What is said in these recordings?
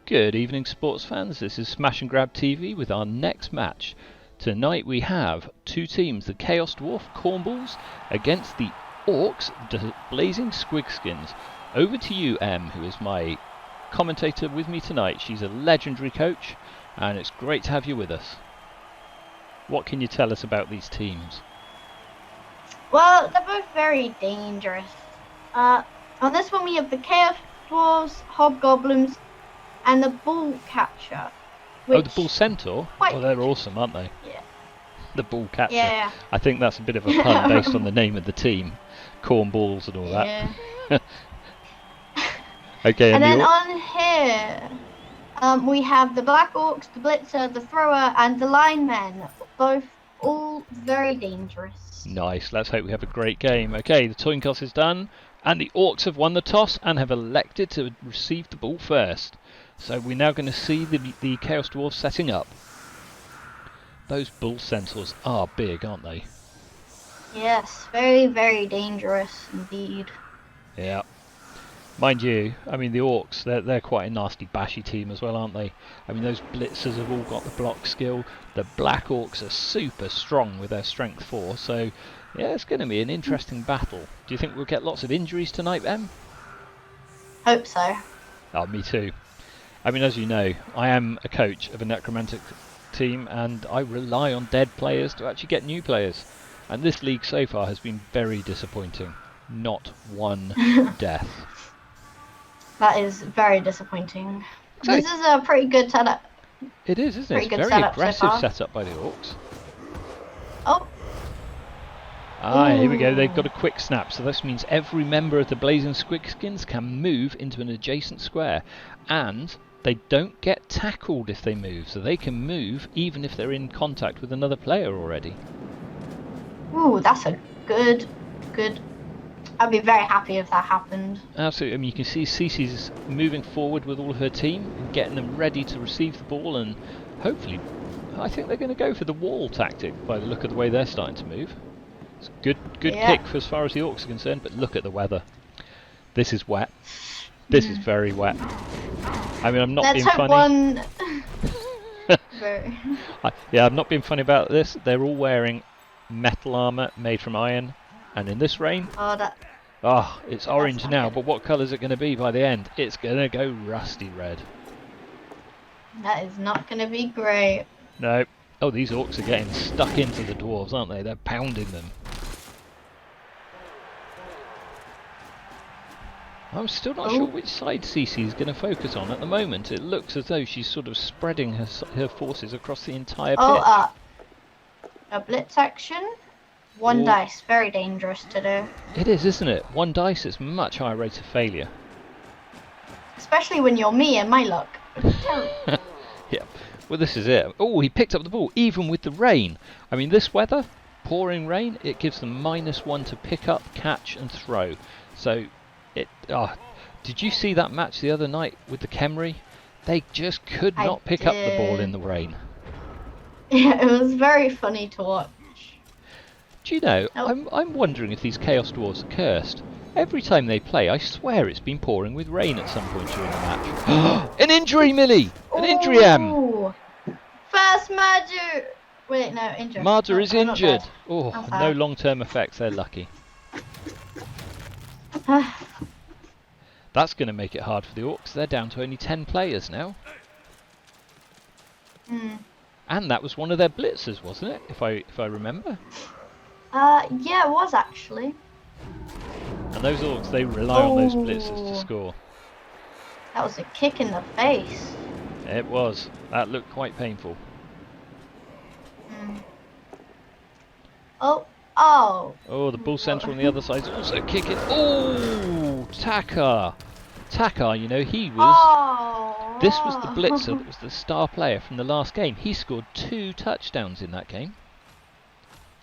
Good evening, sports fans. This is Smash and Grab TV with our next match. Tonight we have two teams, the Chaos Dwarf Cornballs against the Orks, Blazin Squigskins. Over to you, Em, who is my commentator with me tonight. She's a legendary coach, and it's great to have you with us. What can you tell us about these teams? Well, they're both very dangerous. On this one we have the Chaos Dwarves, Hobgoblins, and the Bull Catcher. Oh, the Bull Centaur? Oh, they're awesome, aren't they? Yeah. The Bull Catcher. Yeah. I think that's a bit of a pun based on the name of the team. Cornballs and all that. Yeah. Okay, and then on here, we have the Black Orcs, the Blitzer, the Thrower, and the Linemen. Both all very dangerous. Nice. Let's hope we have a great game. Okay, the coin toss is done, and the Orcs have won the toss and have elected to receive the ball first. So we're now going to see the Chaos Dwarves setting up. Those Bull Centaurs are big, aren't they? Yes, very, very dangerous indeed. Yeah. Mind you, I mean the Orcs, they're quite a nasty bashy team as well, aren't they? I mean those Blitzers have all got the block skill. The Black Orcs are super strong with their strength 4, so yeah, it's going to be an interesting battle. Do you think we'll get lots of injuries tonight, Em? Hope so. Oh, me too. I mean, as you know, I am a coach of a necromantic team, and I rely on dead players to actually get new players. And this league so far has been very disappointing. Not one death. That is very disappointing. Exactly. This is a pretty good setup. It is, isn't it? It's very aggressive setup by the Orcs. Oh. Ah, here we go. They've got a quick snap, so this means every member of the Blazin Squigskins can move into an adjacent square, and they don't get tackled if they move, so they can move even if they're in contact with another player already. Ooh, that's a good. I'd be very happy if that happened. Absolutely. I mean, you can see Cece's moving forward with all of her team and getting them ready to receive the ball, and hopefully, I think they're going to go for the wall tactic by the look of the way they're starting to move. It's a good pick as far as the Orcs are concerned, but look at the weather. This is wet. This is very wet. I mean, I'm not being funny. Yeah, I'm not being funny about this. They're all wearing metal armour made from iron, and in this rain, it's orange now, but what colour is it going to be by the end? It's going to go rusty red. That is not going to be great. No. Oh, these Orcs are getting stuck into the Dwarves, aren't they? They're pounding them. I'm still not sure which side Cece is going to focus on at the moment. It looks as though she's sort of spreading her forces across the entire pitch. A blitz action. One dice. Very dangerous to do. It is, isn't it? One dice is much higher rate of failure. Especially when you're me and my luck. Yeah. Well, this is it. Oh, he picked up the ball, even with the rain. I mean, this weather, pouring rain, it gives them -1 to pick up, catch, and throw. So, did you see that match the other night with the Khemri? They just could not pick up the ball in the rain. Yeah, it was very funny to watch. Do you know, I'm wondering if these Chaos Dwarves are cursed. Every time they play, I swear it's been pouring with rain at some point during the match. An injury, Millie! An injury, Em! First Mardu! Wait, no, injured. Mardu is injured. Oh, no long-term effects, they're lucky. That's going to make it hard for the Orcs. They're down to only 10 players now. And that was one of their blitzers, wasn't it? If I remember. Yeah, it was actually. And those Orcs, they rely on those blitzers to score. That was a kick in the face. It was. That looked quite painful. Oh, the Bull Centaur on the other side is also kicking. Oh, Taka! Taka, you know, he was... This was the blitzer that was the star player from the last game. He scored 2 touchdowns in that game.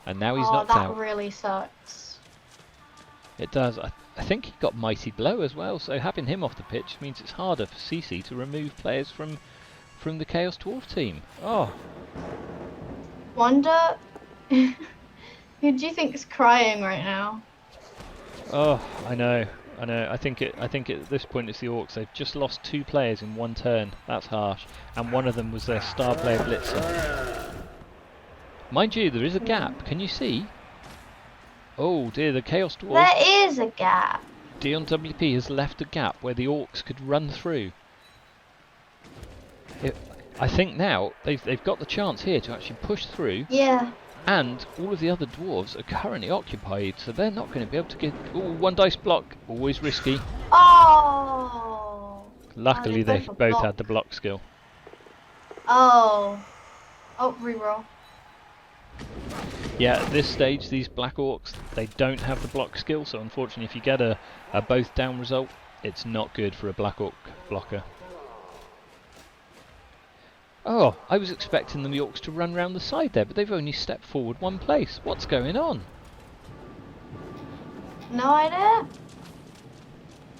And now he's knocked out. That really sucks. It does. I think he got Mighty Blow as well, so having him off the pitch means it's harder for Cece to remove players from the Chaos Dwarf team. Oh. Wonder... Who do you think's crying right now? Oh, I know. I know. I think at this point it's the Orks. They've just lost 2 players in 1 turn. That's harsh. And one of them was their star player Blitzer. Mind you, there is a gap. Can you see? Oh dear, the Chaos Dwarf. There is a gap. Dion WP has left a gap where the Orks could run through. I think now they've got the chance here to actually push through. Yeah. And all of the other dwarves are currently occupied, so they're not going to be able to get... Ooh, 1 dice block. Always risky. Oh! Luckily, they both had the block skill. Oh. Oh, reroll. Yeah, at this stage, these Black Orcs, they don't have the block skill, so unfortunately, if you get a both down result, it's not good for a Black Orc blocker. Oh, I was expecting the Orcs to run round the side there, but they've only stepped forward 1 place. What's going on? No idea.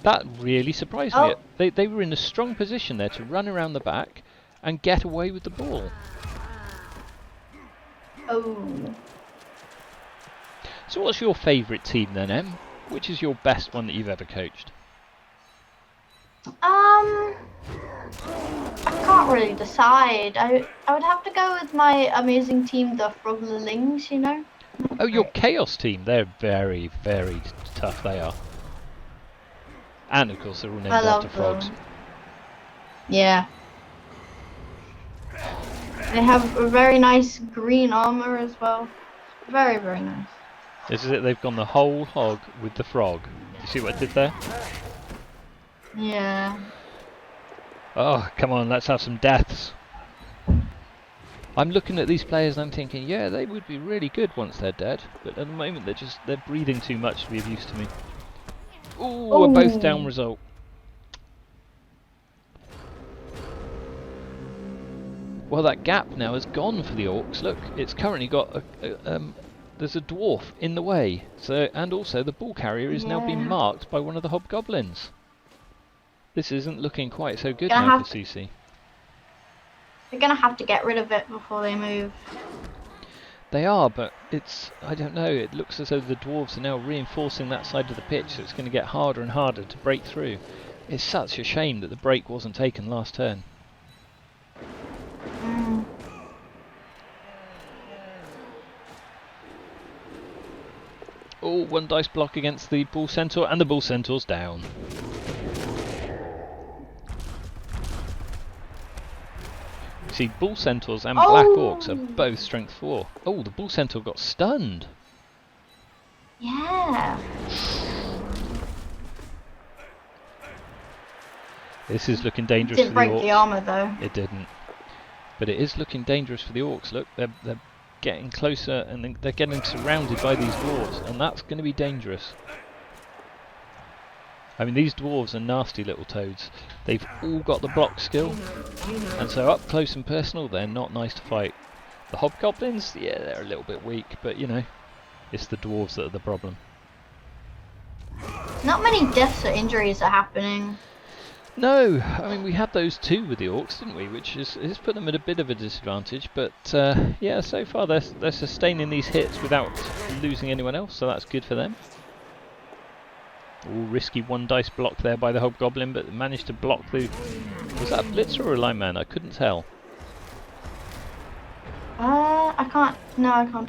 That really surprised me. They were in a strong position there to run around the back and get away with the ball. Oh. So what's your favourite team then, Em? Which is your best one that you've ever coached? I can't really decide. I would have to go with my amazing team, the Froglings, you know? Oh, your Chaos team. They're very, very tough, they are. And of course they're all named after frogs. Yeah. They have a very nice green armor as well. Very, very nice. This is it, they've gone the whole hog with the frog. You see what I did there? Yeah. Oh, come on, let's have some deaths. I'm looking at these players and I'm thinking, yeah, they would be really good once they're dead. But at the moment they're breathing too much to be of use to me. Ooh, a both down result. Well, that gap now has gone for the Orcs. Look, it's currently got there's a dwarf in the way. So, and also the ball carrier is now being marked by one of the hobgoblins. This isn't looking quite so good now for CC. They're gonna have to get rid of it before they move. They are, but I don't know, it looks as though the dwarves are now reinforcing that side of the pitch, so it's going to get harder and harder to break through. It's such a shame that the break wasn't taken last turn. Oh, 1 dice block against the Bull Centaur, and the Bull Centaur's down. See, Bull Centaurs and Black Orcs are both strength 4. Oh, the Bull Centaur got stunned. Yeah. This is looking dangerous for the Orcs. It didn't break the armor though. It didn't. But it is looking dangerous for the Orcs. Look, they're getting closer and they're getting surrounded by these dwarves, and that's going to be dangerous. I mean, these dwarves are nasty little toads. They've all got the block skill, and so up close and personal, they're not nice to fight. The hobgoblins, yeah, they're a little bit weak, but you know, it's the dwarves that are the problem. Not many deaths or injuries are happening. No, I mean, we had those 2 with the Orcs, didn't we? Which has put them at a bit of a disadvantage, but yeah, so far they're sustaining these hits without losing anyone else, so that's good for them. Ooh, risky 1 dice block there by the hobgoblin, but managed to block the... Was that a blitzer or a lineman? I couldn't tell. I can't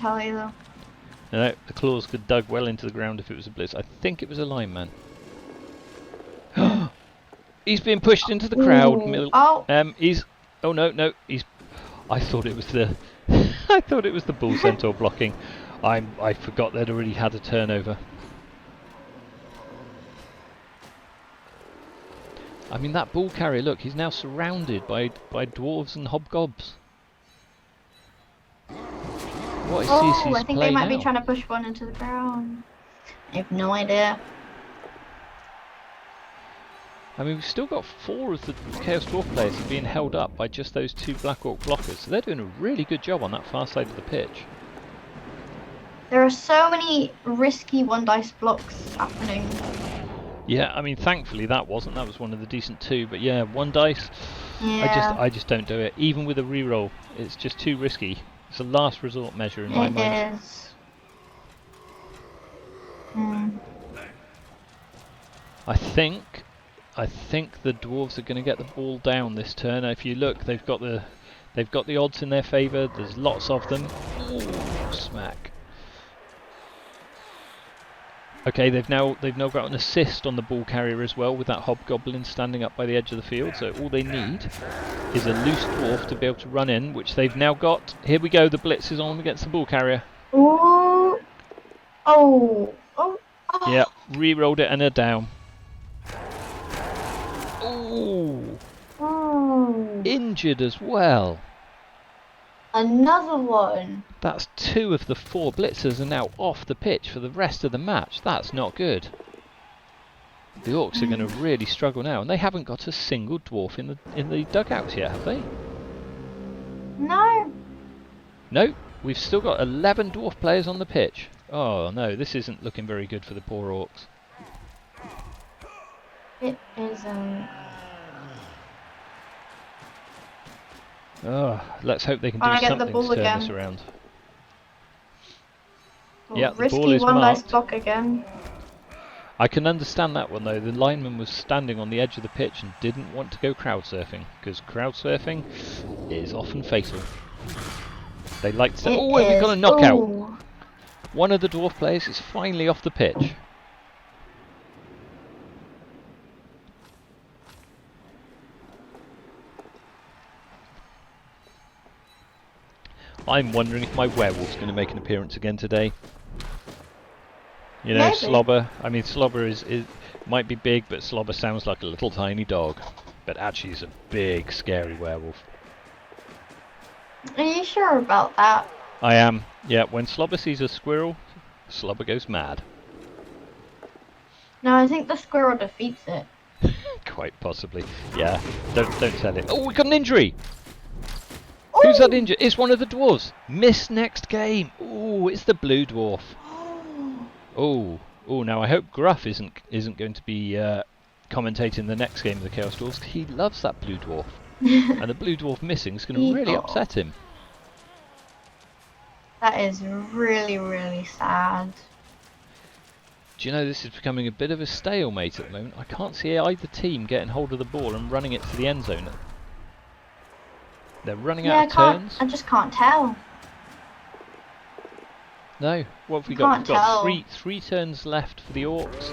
tell either. No, the claws could dug well into the ground if it was a blitz. I think it was a lineman. He's being pushed into the crowd. He's... Oh no, he's... I thought it was the... I thought it was the Bull Centaur blocking. I forgot they'd already had a turnover. I mean, that ball carrier, look, he's now surrounded by dwarves and hobgobs. What is CC's play I think they might now? be trying to push one into the ground. I have no idea. I mean, we've still got 4 of the Chaos Dwarf players being held up by just those 2 Black Orc blockers, so they're doing a really good job on that far side of the pitch. There are so many risky 1 dice blocks happening. Yeah, I mean, thankfully that was one of the decent 2, but yeah, 1 dice, Yeah. I just don't do it. Even with a reroll, it's just too risky. It's a last resort measure in my mind. It is. I think the dwarves are going to get the ball down this turn. If you look, they've got the odds in their favour. There's lots of them. Ooh, smack. Okay, they've now got an assist on the ball carrier as well, with that hobgoblin standing up by the edge of the field. So all they need is a loose dwarf to be able to run in, which they've now got. Here we go. The blitz is on against the ball carrier. Ooh. Oh. Oh. Oh. Yeah, re-rolled it and they're down. Ooh. Oh. Injured as well. Another one. That's 2 of the 4 blitzers are now off the pitch for the rest of the match. That's not good. The Orks are going to really struggle now, and they haven't got a single dwarf in the dugouts yet, have they? No. No, we've still got 11 dwarf players on the pitch. Oh no, this isn't looking very good for the poor Orks. It isn't. Oh, let's hope they can do I get the something ball to turn again. this around. Oh, Yeah, the risky ball is one last marked. block again. I can understand that one though. The lineman was standing on the edge of the pitch and didn't want to go crowd surfing, because crowd surfing is often fatal. They like to. Oh, we've got a knockout. Ooh. One of the dwarf players is finally off the pitch. I'm wondering if my werewolf's going to make an appearance again today. You know, Maybe. Slobber. I mean, Slobber is might be big, but Slobber sounds like a little tiny dog. But actually, he's a big, scary werewolf. Are you sure about that? I am. Yeah, when Slobber sees a squirrel, Slobber goes mad. No, I think the squirrel defeats it. Quite possibly. Yeah. Don't tell it. Oh, we got an injury. Who's that injured? It's one of the dwarves. Miss next game. Ooh, it's the blue dwarf. Oh, now I hope Gruff isn't going to be commentating the next game of the Chaos Dwarfs. He loves that blue dwarf, and the blue dwarf missing is going to really upset him. That is really, really sad. Do you know, this is becoming a bit of a stalemate at the moment. I can't see either team getting hold of the ball and running it to the end zone. They're running out of turns. I just can't tell. No, what have we got? We've got Can't three turns left for the Orcs.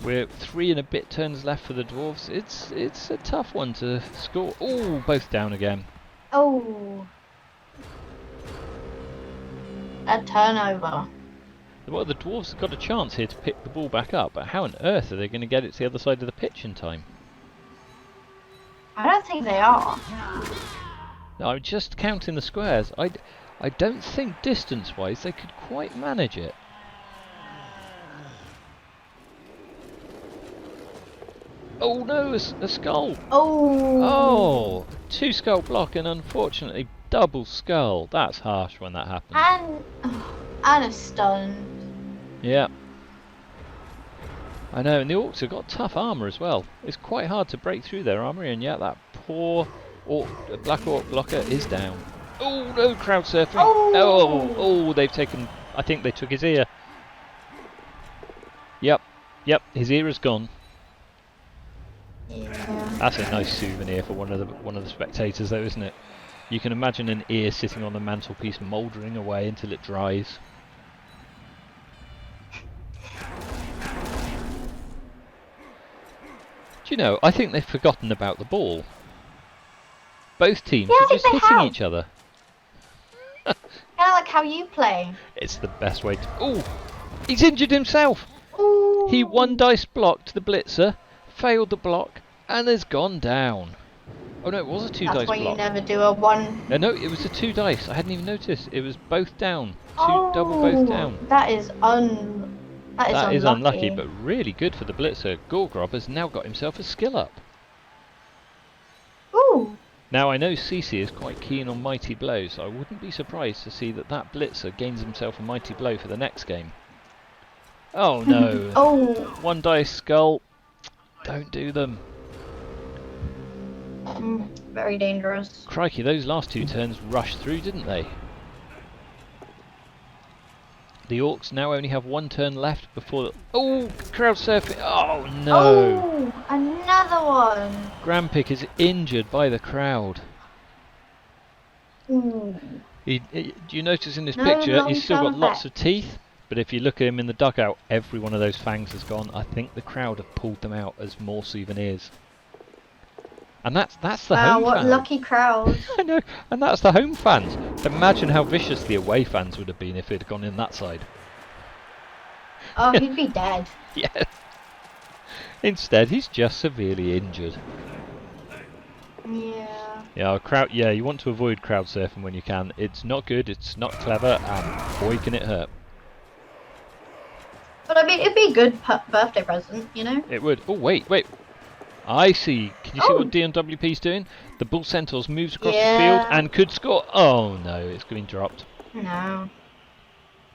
We're 3 and a bit turns left for the Dwarves. It's a tough one to score. Oh, both down again. Oh. A turnover. Well, the Dwarves have got a chance here to pick the ball back up, but how on earth are they going to get it to the other side of the pitch in time? I don't think they are. No, I'm just counting the squares. I don't think distance-wise they could quite manage it. Oh no, a skull! Oh. Oh, 2 skull block and unfortunately double skull. That's harsh when that happens. And a stun. Yeah. I know, and the Orcs have got tough armour as well. It's quite hard to break through their armour, and yet that poor Black Orc blocker is down. Oh no, crowd surfing! Oh, they've taken. I think they took his ear. Yep, his ear is gone. Yeah. That's a nice souvenir for one of the spectators, though, isn't it? You can imagine an ear sitting on the mantelpiece, mouldering away until it dries. Do you know, I think they've forgotten about the ball. Both teams are just hitting each other. Kind of like how you play. It's the best way to... Oh! He's injured himself! Ooh. He 1-dice blocked the blitzer, failed the block, and has gone down. Oh no, it was a 2-dice block. That's why you never do a one. No, it was a 2 dice. I hadn't even noticed. It was both down. Double both down. That is That is unlucky, but really good for the blitzer. Gorgrob has now got himself a skill up. Ooh. Now I know Cece is quite keen on Mighty Blow, so I wouldn't be surprised to see that blitzer gains himself a Mighty Blow for the next game. Oh no. Oh. 1-dice skull. Don't do them. Very dangerous. Crikey, those last 2 turns rushed through, didn't they? The Orcs now only have one turn left before... Oh, crowd surfing. Oh, no. Oh, another one. Grandpick is injured by the crowd. Ooh. Do you notice in this No picture, he's still got long-term lots effect. of teeth, but if you look at him in the dugout, every one of those fangs has gone. I think the crowd have pulled them out as more souvenirs. And that's the Wow, home what fan. lucky crowd. I know, and that's the home fans. Imagine how vicious the away fans would have been if it had gone in that side. Oh, he'd be dead. Yeah. Instead, he's just severely injured. Yeah. Yeah, crowd. Yeah, you want to avoid crowd surfing when you can. It's not good. It's not clever, and boy, can it hurt. But I mean, it'd be a good birthday present, you know? It would. Oh wait. I see. Can you see Oh. what DMWP's doing? The Bull Centaurs moves across the Yeah. field and could score. Oh no, it's been dropped. No.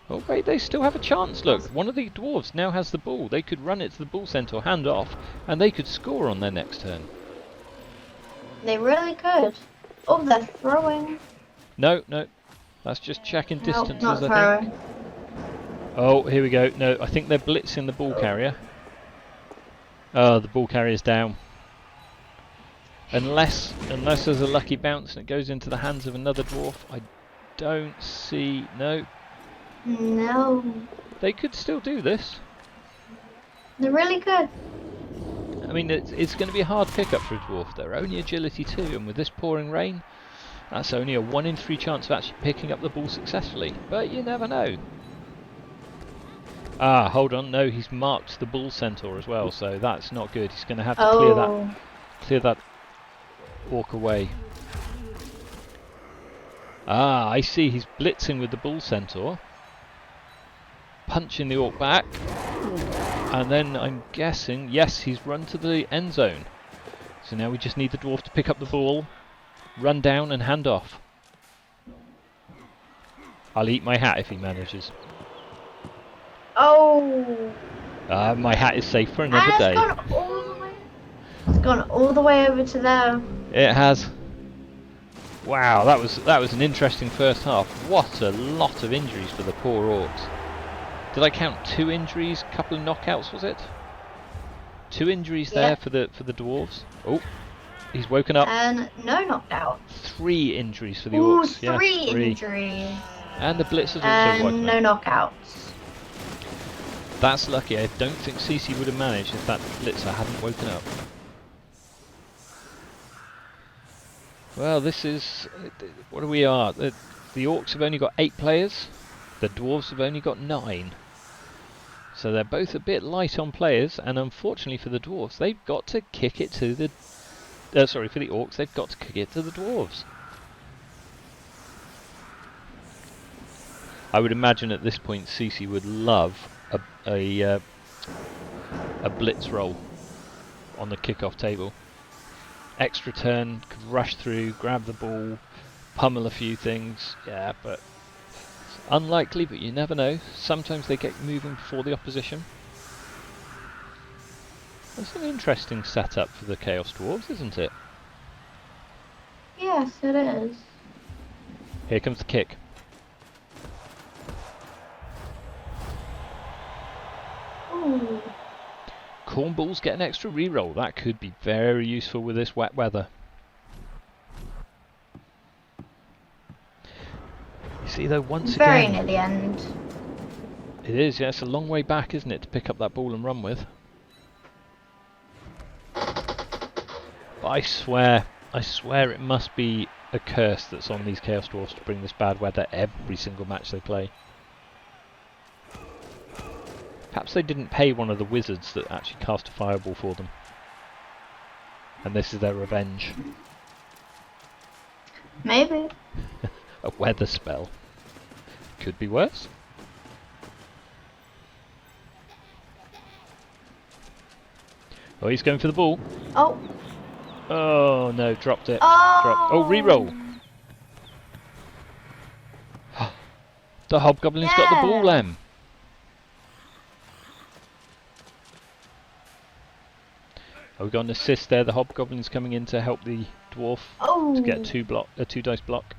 Oh wait, they still have a chance. Look, one of the dwarves now has the ball. They could run it to the Bull Centaur, hand off, and they could score on their next turn. They really could. Oh, they're throwing. No, that's just checking Nope, distances. not I throwing. think. Oh, here we go. No, I think they're blitzing the ball carrier. Oh, the ball carrier's down. Unless there's a lucky bounce and it goes into the hands of another dwarf. I don't see. No, No. they could still do this. They really could. I mean, it's going to be a hard pickup for a dwarf. They're only agility 2, and with this pouring rain, that's only a 1 in 3 chance of actually picking up the ball successfully. But you never know. Ah, hold on. No, he's marked the Bull Centaur as well, so that's not good. He's going to have to clear that Orc away. Ah, I see. He's blitzing with the Bull Centaur, punching the Orc back, and then I'm guessing, yes, he's run to the end zone. So now we just need the dwarf to pick up the ball, run down and hand off. I'll eat my hat if he manages. Oh. My hat is safe for another day. It's gone all the way over to there. It has. Wow, that was an interesting first half. What a lot of injuries for the poor Orcs. Did I count 2 injuries, couple of knockouts, was it? 2 injuries there for the dwarves. Oh, he's woken up. And no knockouts. 3 injuries for the Ooh, Orcs. Yeah, 3 3. injuries. And the Blitz has also And woken no up. knockouts. That's lucky. I don't think CC would have managed if that Blitzer hadn't woken up. Well, this is... what are we are? The Orcs have only got 8 players. The Dwarves have only got 9. So they're both a bit light on players, and unfortunately for the Dwarves, they've got to kick it to the... sorry, for the Orcs, they've got to kick it to the Dwarves. I would imagine at this point CC would love a blitz roll on the kickoff table. Extra turn, could rush through, grab the ball, pummel a few things. Yeah, but it's unlikely, but you never know. Sometimes they get moving before the opposition. That's an interesting setup for the Chaos Dwarves, isn't it? Yes, it is. Here comes the kick. Ooh. Cornballs get an extra reroll. That could be very useful with this wet weather. You see though, once Very again... near the end. It is, yeah, it's a long way back, isn't it, to pick up that ball and run with. But I swear it must be a curse that's on these Chaos Dwarfs to bring this bad weather every single match they play. Perhaps they didn't pay one of the wizards that actually cast a fireball for them. And this is their revenge. Maybe. A weather spell. Could be worse. Oh, he's going for the ball. Oh. Oh no, dropped it. Oh. Dropped. Oh, reroll. The Hobgoblin's got the ball, Em. Oh, we got an assist there. The Hobgoblin's coming in to help the Dwarf to get a 2 dice block.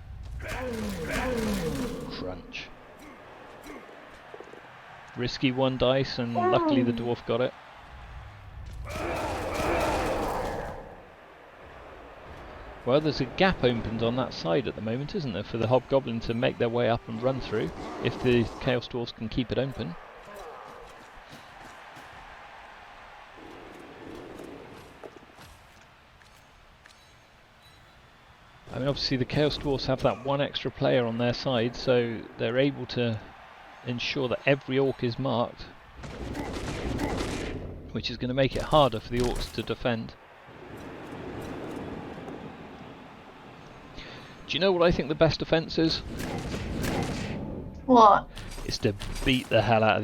Crunch. Risky one dice, and luckily the dwarf got it. Well, there's a gap opened on that side at the moment, isn't there, for the hobgoblin to make their way up and run through, if the Chaos Dwarfs can keep it open. I mean, obviously the Chaos Dwarfs have that one extra player on their side, so they're able to ensure that every Orc is marked, which is going to make it harder for the Orcs to defend. Do you know what I think the best defence is? What? It's to beat the hell out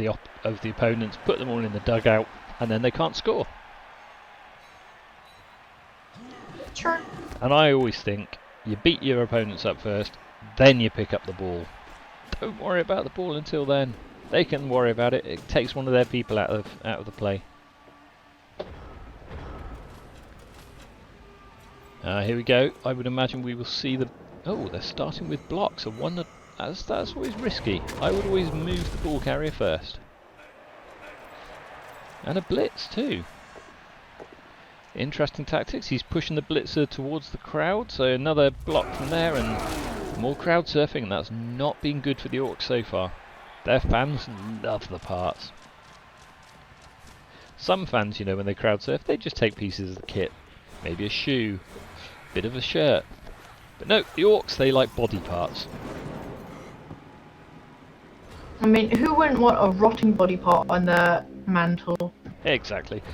of the opponents, put them all in the dugout, and then they can't score. Sure. And I always think you beat your opponents up first, then you pick up the ball. Don't worry about the ball until then. They can worry about it. It takes one of their people out of the play. Here we go. I would imagine we will see the. Oh, they're starting with blocks. That's always risky. I would always move the ball carrier first. And a blitz too. Interesting tactics. He's pushing the blitzer towards the crowd, so another block from there and more crowd surfing, and that's not been good for the Orcs so far. Their fans love the parts. Some fans, you know, when they crowd surf, they just take pieces of the kit. Maybe a shoe, bit of a shirt. But no, the Orcs, they like body parts. I mean, who wouldn't want a rotting body part on their mantle? Exactly.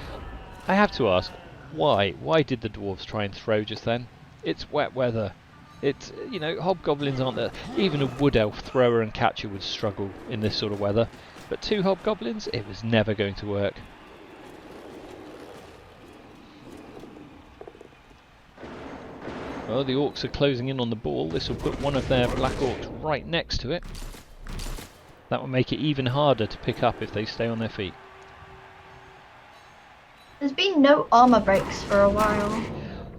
I have to ask, why? Why did the dwarves try and throw just then? It's wet weather. It's, you know, hobgoblins aren't there. Even a wood elf thrower and catcher would struggle in this sort of weather. But 2 hobgoblins, it was never going to work. Well, the Orcs are closing in on the ball. This will put one of their black Orcs right next to it. That will make it even harder to pick up if they stay on their feet. There's been no armor breaks for a while.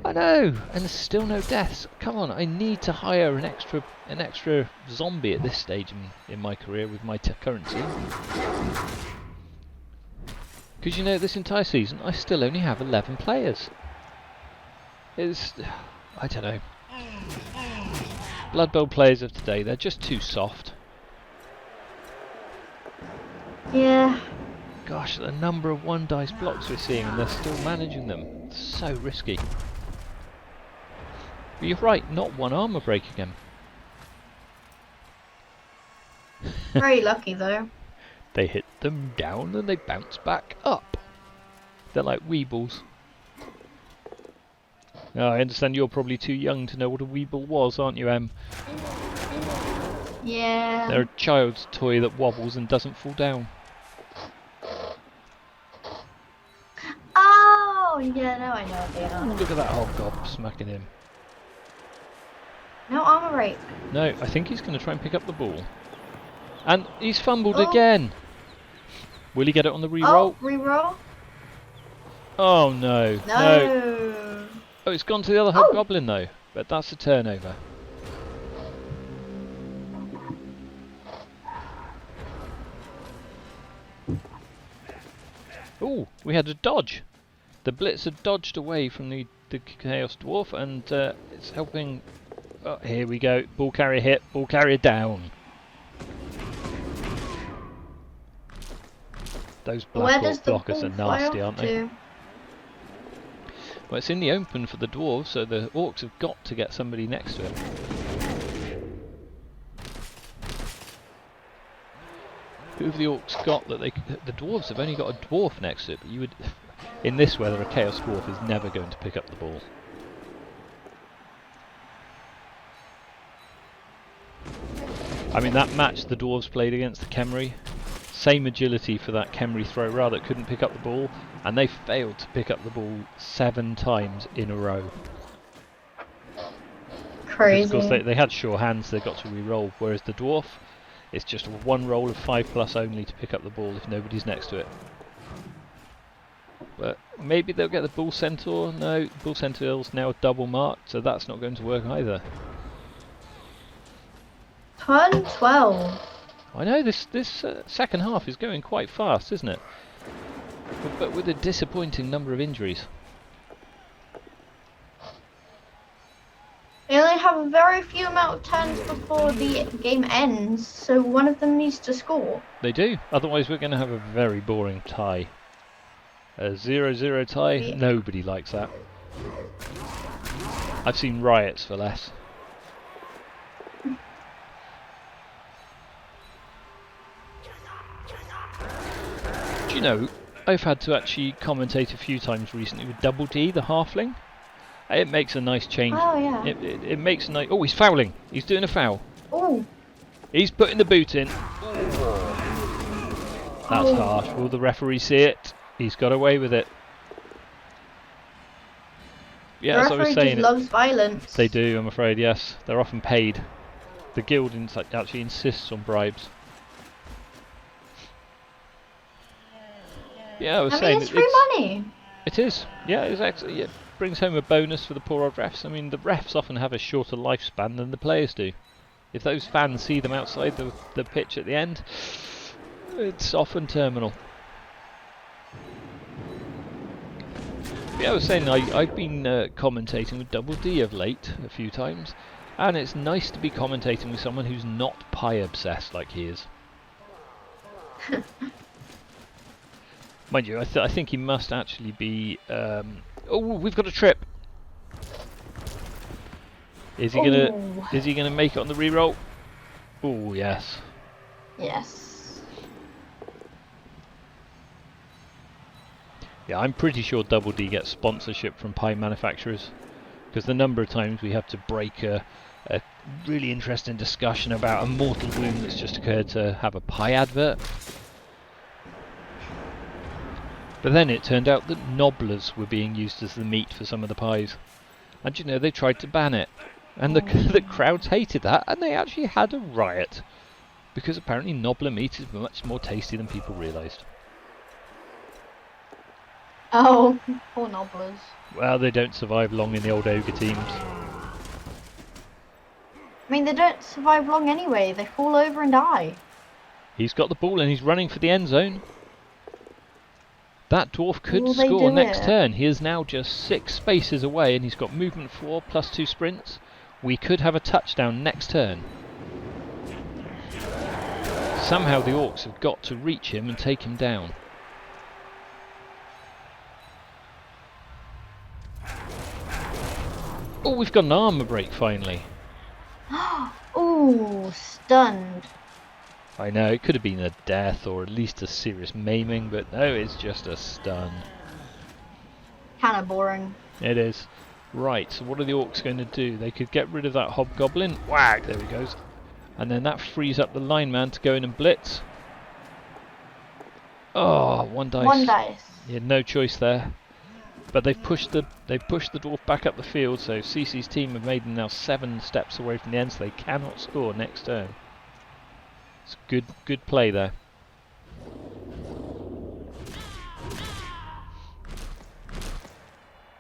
I know, and there's still no deaths. Come on, I need to hire an extra zombie at this stage in my career with my current team. Because you know, this entire season I still only have 11 players. I don't know. Bloodbowl players of today, they're just too soft. Yeah. Gosh, the number of 1 dice blocks we're seeing, and they're still managing them. It's so risky. But you're right, not 1 armor break again. Very lucky though. They hit them down and they bounce back up. They're like weebles. Now, I understand you're probably too young to know what a weeble was, aren't you, Em? Yeah. They're a child's toy that wobbles and doesn't fall down. Oh, yeah, no, I know what they are. Look at that hobgob smacking him. No armor break. No, I think he's going to try and pick up the ball. And he's fumbled again. Will he get it on the re-roll? Oh, re-roll? Oh no. No. Oh, it's gone to the other hobgoblin though. But that's a turnover. Oh, we had a dodge. The blitzer dodged away from the Chaos Dwarf, and it's helping. Oh, here we go. Ball carrier hit. Ball carrier down. Those black Orc blockers are nasty, aren't they? Well, it's in the open for the dwarves, so the Orcs have got to get somebody next to it. Who have the Orcs got that they? The dwarves have only got a dwarf next to it, but you would, in this weather, a Chaos Dwarf is never going to pick up the ball. I mean, that match the dwarves played against the Khemri, same agility for that Khemri thrower that couldn't pick up the ball, and they failed to pick up the ball 7 times in a row. Crazy. Because, of course, they had sure hands, they got to re-roll, whereas the dwarf, it's just 1 roll of 5+ only to pick up the ball if nobody's next to it. But maybe they'll get the Bull Centaur. No, Bull Centaur's now double marked, so that's not going to work either. Turn 12. I know this second half is going quite fast, isn't it? But with a disappointing number of injuries. They only have a very few amount of turns before the game ends, so one of them needs to score. They do. Otherwise, we're going to have a very boring tie. A 0-0 tie. Yeah. Nobody likes that. I've seen riots for less. Do you know, I've had to actually commentate a few times recently with Double D, the halfling. It makes a nice change. Oh, yeah. It makes a nice... Oh, he's fouling. He's doing a foul. Oh. He's putting the boot in. That's harsh. Will the referee see it? He's got away with it. Yeah, as I was saying, just loves violence. they do, I'm afraid, yes. They're often paid. The guild actually insists on bribes. Yeah, I was saying... it's free money. It is. Yeah, exactly. It brings home a bonus for the poor old refs. I mean, the refs often have a shorter lifespan than the players do. If those fans see them outside the pitch at the end, it's often terminal. Yeah, I was saying I've been commentating with Double D of late a few times, and it's nice to be commentating with someone who's not pie obsessed like he is. Mind you, I think he must actually be. Oh, we've got a trip. Is he gonna make it on the reroll? Oh yes. Yes. Yeah, I'm pretty sure Double D gets sponsorship from pie manufacturers, because the number of times we have to break a really interesting discussion about a mortal wound that's just occurred to have a pie advert. But then it turned out that nobblers were being used as the meat for some of the pies. And you know, they tried to ban it. And the crowds hated that, and they actually had a riot. Because apparently nobbler meat is much more tasty than people realised. Oh, poor nobblers. Well, they don't survive long in the old ogre teams. I mean, they don't survive long anyway. They fall over and die. He's got the ball and he's running for the end zone. That dwarf could Will they score do next it? turn. He is now just 6 spaces away and he's got movement 4 plus 2 sprints. We could have a touchdown next turn. Somehow the Orks have got to reach him and take him down. Oh, we've got an armour break finally. Ooh, stunned. I know, it could have been a death or at least a serious maiming, but no, it's just a stun. Kinda boring. It is. Right, so what are the Orks going to do? They could get rid of that hobgoblin. Whack! There he goes. And then that frees up the lineman to go in and blitz. Oh, 1 dice. 1 dice. Yeah, no choice there. But they've pushed the dwarf back up the field, so CC's team have made them now 7 steps away from the end, so they cannot score next turn. It's good play there.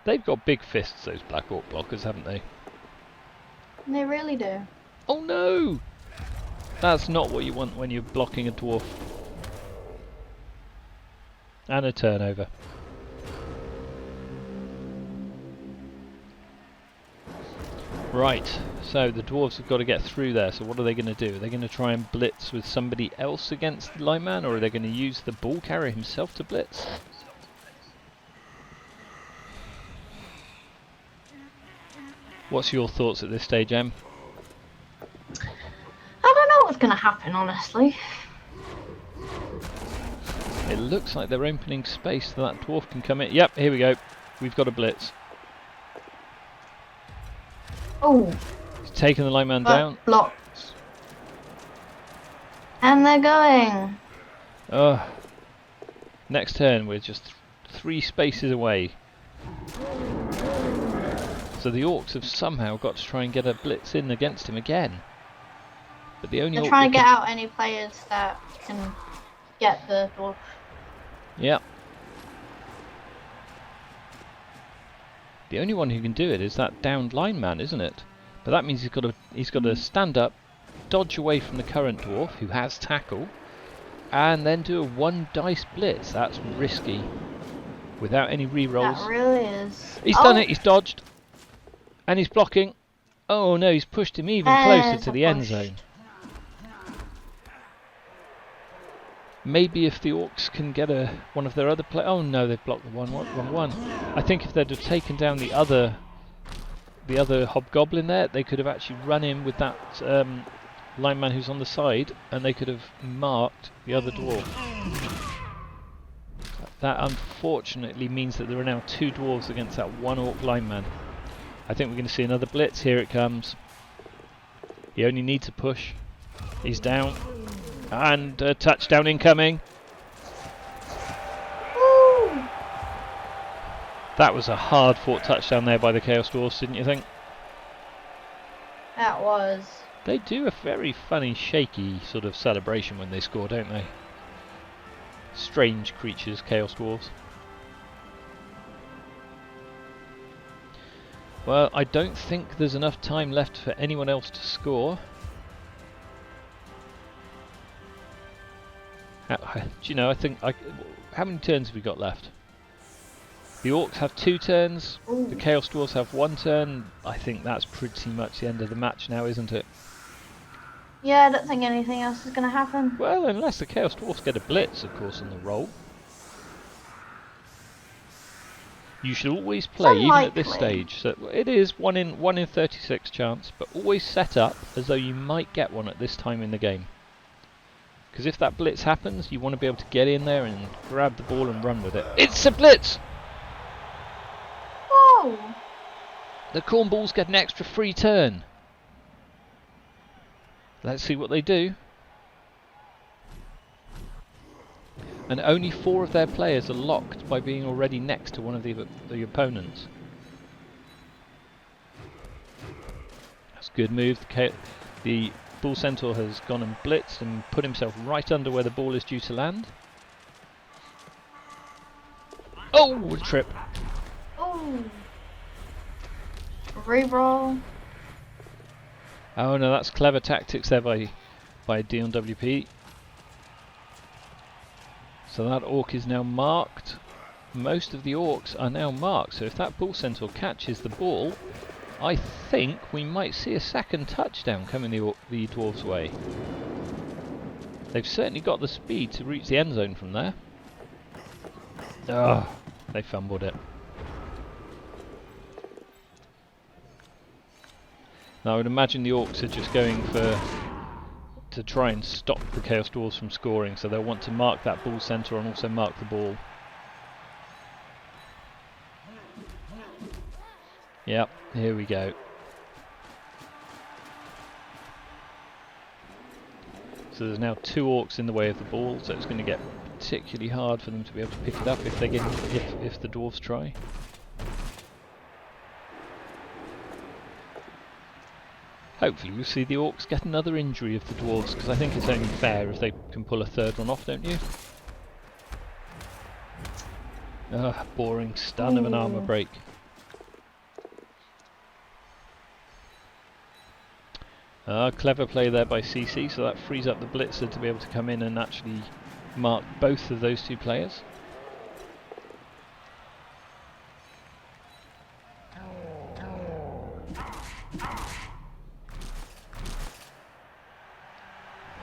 They've got big fists, those Black Orc blockers, haven't they? They really do. Oh no! That's not what you want when you're blocking a dwarf. And a turnover. Right, so the dwarves have got to get through there, so what are they going to do? Are they going to try and blitz with somebody else against the lineman, or are they going to use the ball carrier himself to blitz? What's your thoughts at this stage, Em? I don't know what's gonna happen, honestly. It looks like they're opening space so that dwarf can come in. Yep, here we go. We've got a blitz. Oh, He's taking the lineman down. blocked. And they're going. Next turn, we're just 3 spaces away. So the Orcs have somehow got to try and get a blitz in against him again. But the only They're Orc trying to that get out any players that can get the dwarf. Yep. The only one who can do it is that downed lineman, isn't it? But that means he's got to stand up, dodge away from the current dwarf, who has tackle, and then do a 1 dice blitz. That's risky. Without any re-rolls. That really is. He's done it, he's dodged. And he's blocking. Oh no, he's pushed him even closer to the end zone. Maybe if the Orks can get one of their other players... Oh no, they've blocked the wrong one. I think if they'd have taken down the other hobgoblin there, they could have actually run in with that lineman who's on the side, and they could have marked the other dwarf. That unfortunately means that there are now 2 dwarves against that 1 orc lineman. I think we're going to see another blitz. Here it comes. He only needs a push. He's down. And a touchdown incoming. Woo! That was a hard fought touchdown there by the Chaos Dwarfs, didn't you think? That was. They do a very funny, shaky sort of celebration when they score, don't they? Strange creatures, Chaos Dwarves. Well, I don't think there's enough time left for anyone else to score. Do you know, I think... how many turns have we got left? The Orcs have 2 turns, Ooh. the Chaos Dwarfs have 1 turn. I think that's pretty much the end of the match now, isn't it? Yeah, I don't think anything else is going to happen. Well, unless the Chaos Dwarfs get a blitz, of course, on the roll. You should always play, even at this stage. So it is 1 in 36 chance, but always set up as though you might get one at this time in the game. Because if that blitz happens, you want to be able to get in there and grab the ball and run with it. It's a blitz! Whoa! The Khorne Bulls get an extra free turn. Let's see what they do. And only 4 of their players are locked by being already next to one of the opponents. That's a good move. The Bull Centaur has gone and blitzed and put himself right under where the ball is due to land. Oh, a trip. Oh. Reroll. Oh no, that's clever tactics there by Dion WP. So that orc is now marked. Most of the orcs are now marked, so if that Bull Centaur catches the ball, I think we might see a second touchdown coming the dwarves' way. They've certainly got the speed to reach the end zone from there. Oh, they fumbled it. Now I would imagine the Orcs are just going to try and stop the Chaos Dwarves from scoring, so they'll want to mark that Bull Centaur and also mark the ball. Yep, here we go. So there's now 2 Orcs in the way of the ball, so it's going to get particularly hard for them to be able to pick it up if they if the Dwarves try. Hopefully we'll see the Orcs get another injury of the Dwarves, because I think it's only fair if they can pull a 3rd one off, don't you? Ugh, boring stun of an armour break. Clever play there by CC, so that frees up the blitzer to be able to come in and actually mark both of those 2 players.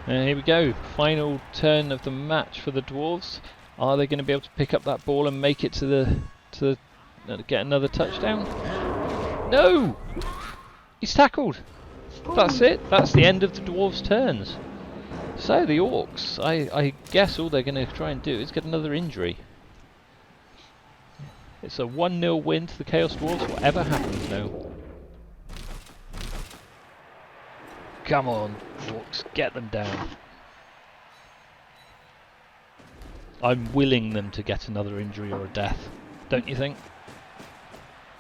And here we go, final turn of the match for the Dwarves. Are they going to be able to pick up that ball and make it to get another touchdown? No! He's tackled! That's it, that's the end of the Dwarves' turns. So the Orcs, I guess all they're going to try and do is get another injury. It's a 1-0 win to the Chaos Dwarves, whatever happens now. Come on, Orcs, get them down. I'm willing them to get another injury or a death, don't you think?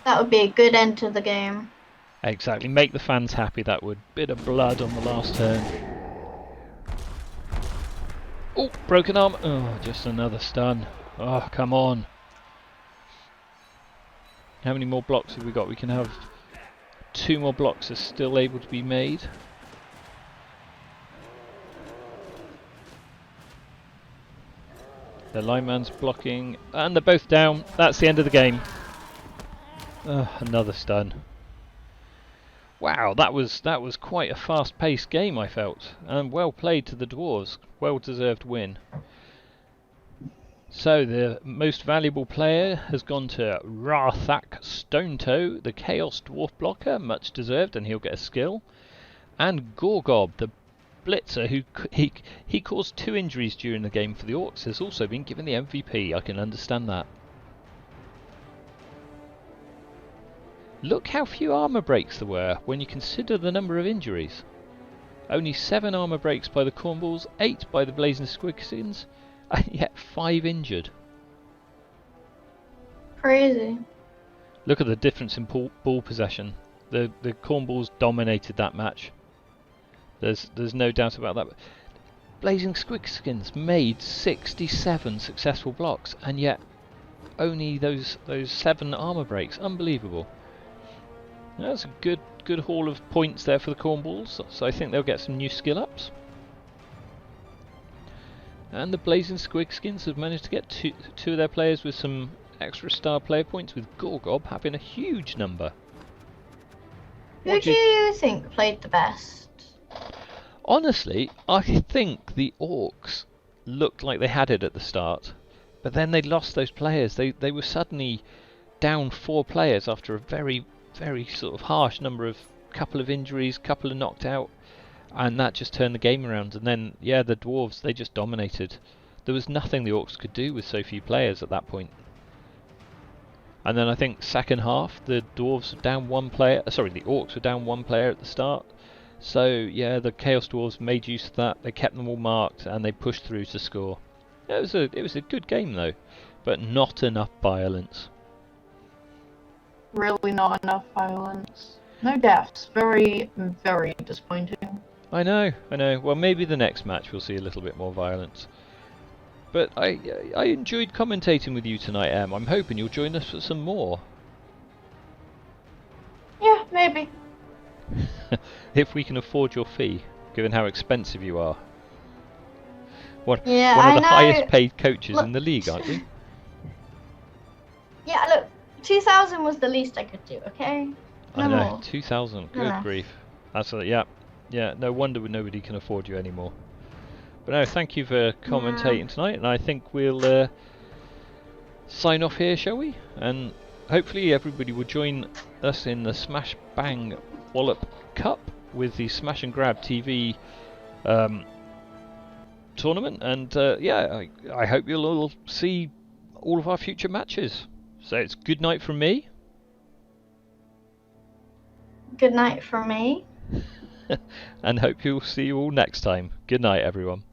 That would be a good end to the game. Exactly, make the fans happy, that would. Bit of blood on the last turn. Oh, broken arm. Oh, just another stun. Oh, come on. How many more blocks have we got? We can have 2 more blocks are still able to be made. The lineman's blocking, and they're both down. That's the end of the game. Another stun. Wow, that was quite a fast-paced game, I felt, and well played to the Dwarves. Well-deserved win. So the most valuable player has gone to Rathak Stonetoe, the Chaos Dwarf blocker, much deserved, and he'll get a skill. And Gorgob, the Blitzer, who he caused 2 injuries during the game for the Orks, has also been given the MVP. I can understand that. Look how few armor breaks there were when you consider the number of injuries. Only 7 armor breaks by the Cornballs, 8 by the Blazin Squigskins, and yet 5 injured. Crazy. Look at the difference in ball possession. The Cornballs dominated that match. There's no doubt about that. Blazing Squigskins made 67 successful blocks, and yet only those 7 armor breaks. Unbelievable. That's a good haul of points there for the Cornballs. So I think they'll get some new skill ups. And the Blazing Squigskins have managed to get two of their players with some extra star player points, with Gorgob having a huge number. Who do you think played the best? Honestly, I think the Orks looked like they had it at the start, but then they lost those players. They were suddenly down 4 players after a very sort of harsh number of couple of injuries, couple of knocked out, and that just turned the game around. And then, yeah, the Dwarves, they just dominated. There was nothing the Orks could do with so few players at that point. And then I think second half, the Dwarves were down 1 player. Sorry, the Orks were down 1 player at the start. So yeah, the Chaos Dwarves made use of that. They kept them all marked and they pushed through to score. It was a good game though, but not enough violence. Really not enough violence. No deaths. Very, very disappointing. I know. Well, maybe the next match we'll see a little bit more violence. But I enjoyed commentating with you tonight, Em. I'm hoping you'll join us for some more. Yeah, maybe. If we can afford your fee, given how expensive you are. One of the I know. highest paid coaches Look, in the league, aren't you? Yeah, look, 2,000 was the least I could do, okay? No I know, more. 2,000, good Yeah. grief. That's yeah, no wonder nobody can afford you anymore. But no, thank you for commentating tonight, and I think we'll sign off here, shall we? And hopefully everybody will join us in the Smash Bang Wallop Cup with the Smash and Grab TV tournament, and yeah, I hope you'll all see all of our future matches. So it's good night from me. Good night from me. And hope you'll see you all next time. Good night, everyone.